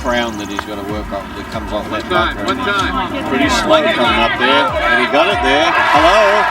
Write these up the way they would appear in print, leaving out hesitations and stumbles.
crown that he's got to work on that comes off that background. One time. Pretty slick coming up there, and he got it there. Hello.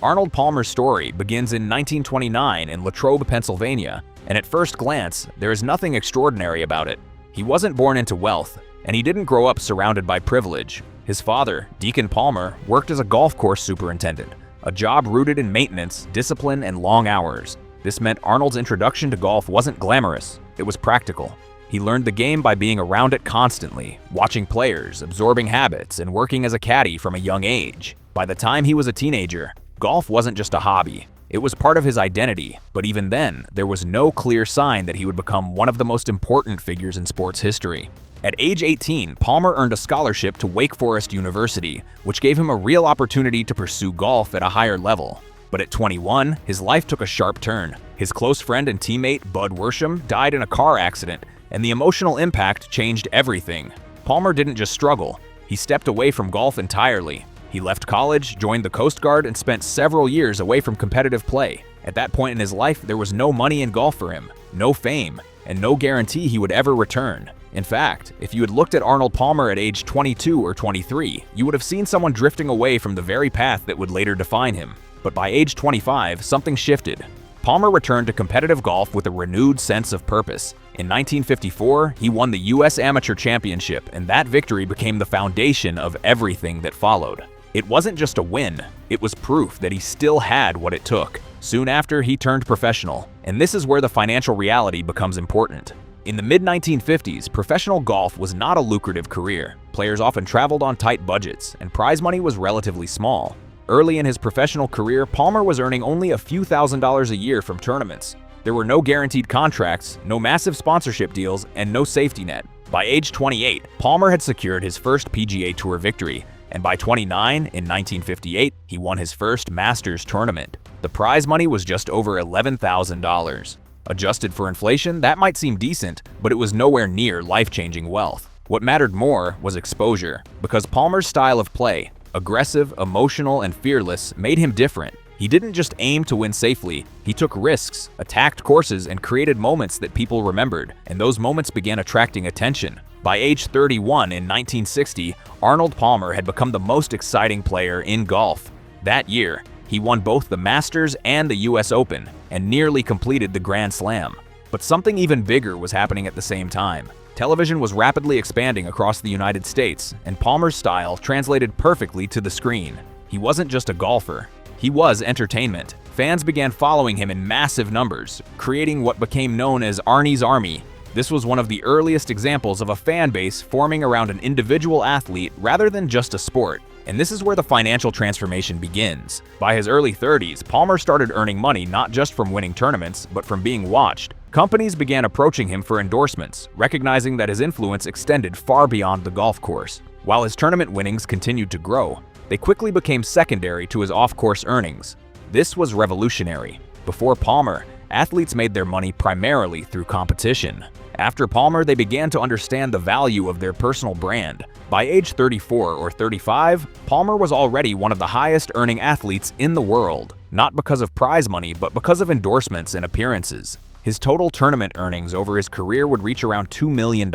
Arnold Palmer's story begins in 1929 in Latrobe, Pennsylvania, and at first glance, there is nothing extraordinary about it. He wasn't born into wealth, and he didn't grow up surrounded by privilege. His father, Deacon Palmer, worked as a golf course superintendent, a job rooted in maintenance, discipline, and long hours. This meant Arnold's introduction to golf wasn't glamorous, it was practical. He learned the game by being around it constantly, watching players, absorbing habits, and working as a caddy from a young age. By the time he was a teenager, golf wasn't just a hobby. It was part of his identity, but even then, there was no clear sign that he would become one of the most important figures in sports history. At age 18, Palmer earned a scholarship to Wake Forest University, which gave him a real opportunity to pursue golf at a higher level. But at 21, his life took a sharp turn. His close friend and teammate, Bud Worsham, died in a car accident, and the emotional impact changed everything. Palmer didn't just struggle, he stepped away from golf entirely. He left college, joined the Coast Guard, and spent several years away from competitive play. At that point in his life, there was no money in golf for him, no fame, and no guarantee he would ever return. In fact, if you had looked at Arnold Palmer at age 22 or 23, you would have seen someone drifting away from the very path that would later define him. But by age 25, something shifted. Palmer returned to competitive golf with a renewed sense of purpose. In 1954, he won the U.S. Amateur Championship, and that victory became the foundation of everything that followed. It wasn't just a win, it was proof that he still had what it took. Soon after, he turned professional, and this is where the financial reality becomes important. In the mid-1950s, professional golf was not a lucrative career. Players often traveled on tight budgets, and prize money was relatively small. Early in his professional career, Palmer was earning only a few $1,000s a year from tournaments. There were no guaranteed contracts, no massive sponsorship deals, and no safety net. By age 28, Palmer had secured his first PGA Tour victory, and by 29, in 1958, he won his first Masters tournament. The prize money was just over $11,000. Adjusted for inflation, that might seem decent, but it was nowhere near life-changing wealth. What mattered more was exposure, because Palmer's style of play, aggressive, emotional, and fearless, made him different. He didn't just aim to win safely, he took risks, attacked courses, and created moments that people remembered, and those moments began attracting attention. By age 31 in 1960, Arnold Palmer had become the most exciting player in golf. That year, he won both the Masters and the US Open, and nearly completed the Grand Slam. But something even bigger was happening at the same time. Television was rapidly expanding across the United States, and Palmer's style translated perfectly to the screen. He wasn't just a golfer, he was entertainment. Fans began following him in massive numbers, creating what became known as Arnie's Army. This was one of the earliest examples of a fan base forming around an individual athlete rather than just a sport. And this is where the financial transformation begins. By his early 30s, Palmer started earning money not just from winning tournaments, but from being watched. Companies began approaching him for endorsements, recognizing that his influence extended far beyond the golf course. While his tournament winnings continued to grow, they quickly became secondary to his off-course earnings. This was revolutionary. Before Palmer, athletes made their money primarily through competition. After Palmer, they began to understand the value of their personal brand. By age 34 or 35, Palmer was already one of the highest-earning athletes in the world, not because of prize money, but because of endorsements and appearances. His total tournament earnings over his career would reach around $2 million,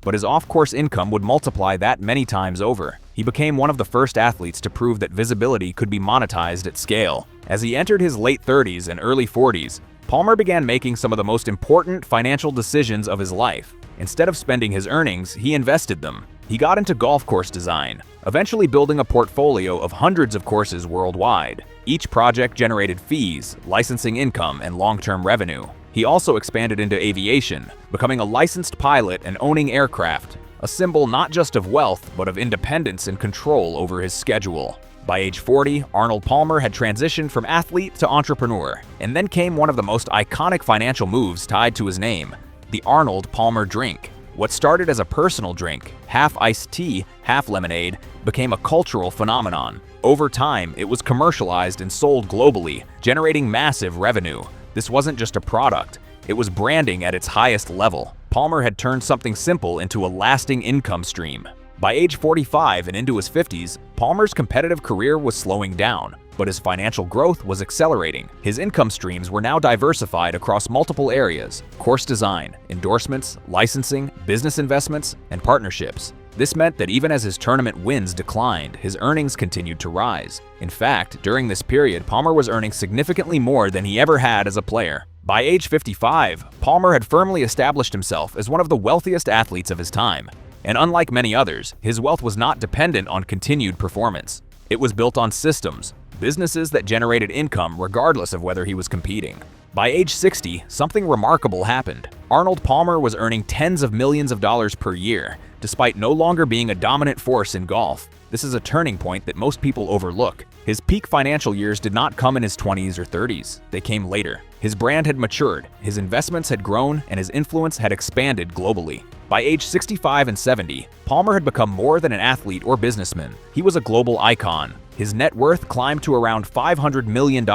but his off-course income would multiply that many times over. He became one of the first athletes to prove that visibility could be monetized at scale. As he entered his late 30s and early 40s, Palmer began making some of the most important financial decisions of his life. Instead of spending his earnings, he invested them. He got into golf course design, eventually building a portfolio of hundreds of courses worldwide. Each project generated fees, licensing income, and long-term revenue. He also expanded into aviation, becoming a licensed pilot and owning aircraft, a symbol not just of wealth, but of independence and control over his schedule. By age 40, Arnold Palmer had transitioned from athlete to entrepreneur, and then came one of the most iconic financial moves tied to his name, the Arnold Palmer drink. What started as a personal drink, half iced tea, half lemonade, became a cultural phenomenon. Over time, it was commercialized and sold globally, generating massive revenue. This wasn't just a product, it was branding at its highest level. Palmer had turned something simple into a lasting income stream. By age 45 and into his 50s, Palmer's competitive career was slowing down, but his financial growth was accelerating. His income streams were now diversified across multiple areas: course design, endorsements, licensing, business investments, and partnerships. This meant that even as his tournament wins declined, his earnings continued to rise. In fact, during this period, Palmer was earning significantly more than he ever had as a player. By age 55, Palmer had firmly established himself as one of the wealthiest athletes of his time. And unlike many others, his wealth was not dependent on continued performance. It was built on systems, businesses that generated income regardless of whether he was competing. By age 60, something remarkable happened. Arnold Palmer was earning tens of millions of dollars per year, despite no longer being a dominant force in golf. This is a turning point that most people overlook. His peak financial years did not come in his 20s or 30s. They came later. His brand had matured, his investments had grown, and his influence had expanded globally. By age 65 and 70, Palmer had become more than an athlete or businessman. He was a global icon. His net worth climbed to around $500 million,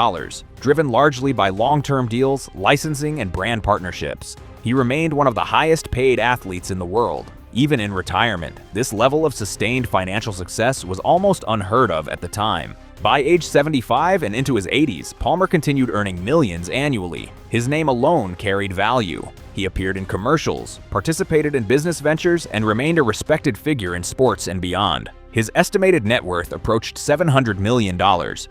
driven largely by long-term deals, licensing, and brand partnerships. He remained one of the highest-paid athletes in the world. Even in retirement, this level of sustained financial success was almost unheard of at the time. By age 75 and into his 80s, Palmer continued earning millions annually. His name alone carried value. He appeared in commercials, participated in business ventures, and remained a respected figure in sports and beyond. His estimated net worth approached $700 million.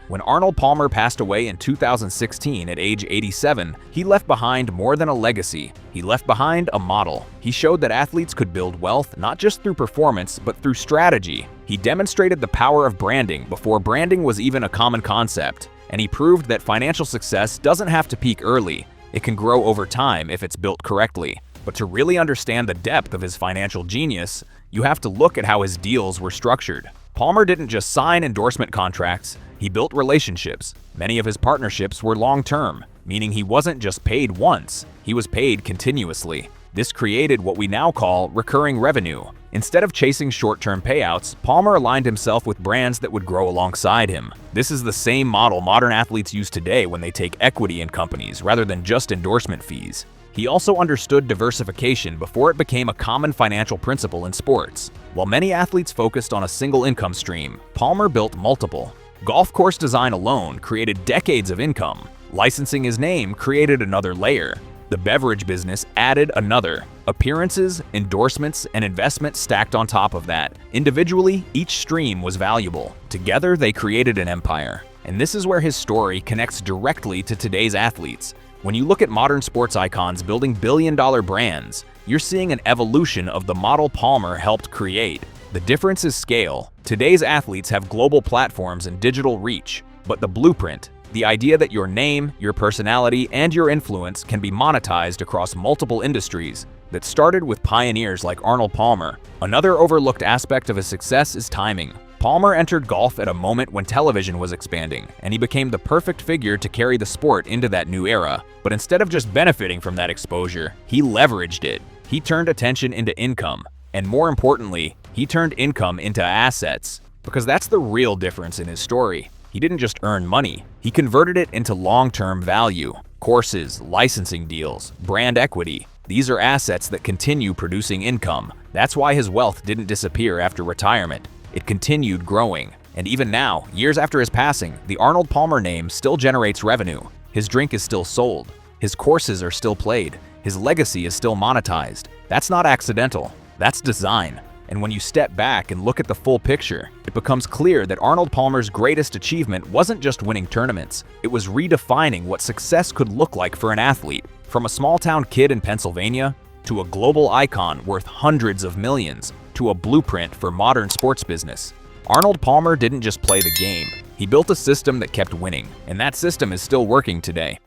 When Arnold Palmer passed away in 2016 at age 87, he left behind more than a legacy. He left behind a model. He showed that athletes could build wealth not just through performance, but through strategy. He demonstrated the power of branding before branding was even a common concept. And he proved that financial success doesn't have to peak early. It can grow over time if it's built correctly. But to really understand the depth of his financial genius, you have to look at how his deals were structured. Palmer didn't just sign endorsement contracts, he built relationships. Many of his partnerships were long-term, meaning he wasn't just paid once, he was paid continuously. This created what we now call recurring revenue. Instead of chasing short-term payouts, Palmer aligned himself with brands that would grow alongside him. This is the same model modern athletes use today when they take equity in companies rather than just endorsement fees. He also understood diversification before it became a common financial principle in sports. While many athletes focused on a single income stream, Palmer built multiple. Golf course design alone created decades of income. Licensing his name created another layer. The beverage business added another. Appearances, endorsements, and investments stacked on top of that. Individually, each stream was valuable. Together, they created an empire. And this is where his story connects directly to today's athletes. When you look at modern sports icons building billion-dollar brands, you're seeing an evolution of the model Palmer helped create. The difference is scale. Today's athletes have global platforms and digital reach, but the blueprint, the idea that your name, your personality, and your influence can be monetized across multiple industries, that started with pioneers like Arnold Palmer. Another overlooked aspect of his success is timing. Palmer entered golf at a moment when television was expanding, and he became the perfect figure to carry the sport into that new era. But instead of just benefiting from that exposure, he leveraged it. He turned attention into income, and more importantly, he turned income into assets. Because that's the real difference in his story. He didn't just earn money, he converted it into long-term value. Courses, licensing deals, brand equity. These are assets that continue producing income. That's why his wealth didn't disappear after retirement. It continued growing. And even now, years after his passing, the Arnold Palmer name still generates revenue. His drink is still sold. His courses are still played. His legacy is still monetized. That's not accidental. That's design. And when you step back and look at the full picture, it becomes clear that Arnold Palmer's greatest achievement wasn't just winning tournaments. It was redefining what success could look like for an athlete. From a small-town kid in Pennsylvania, to a global icon worth hundreds of millions, to a blueprint for modern sports business. Arnold Palmer didn't just play the game. He built a system that kept winning, and that system is still working today.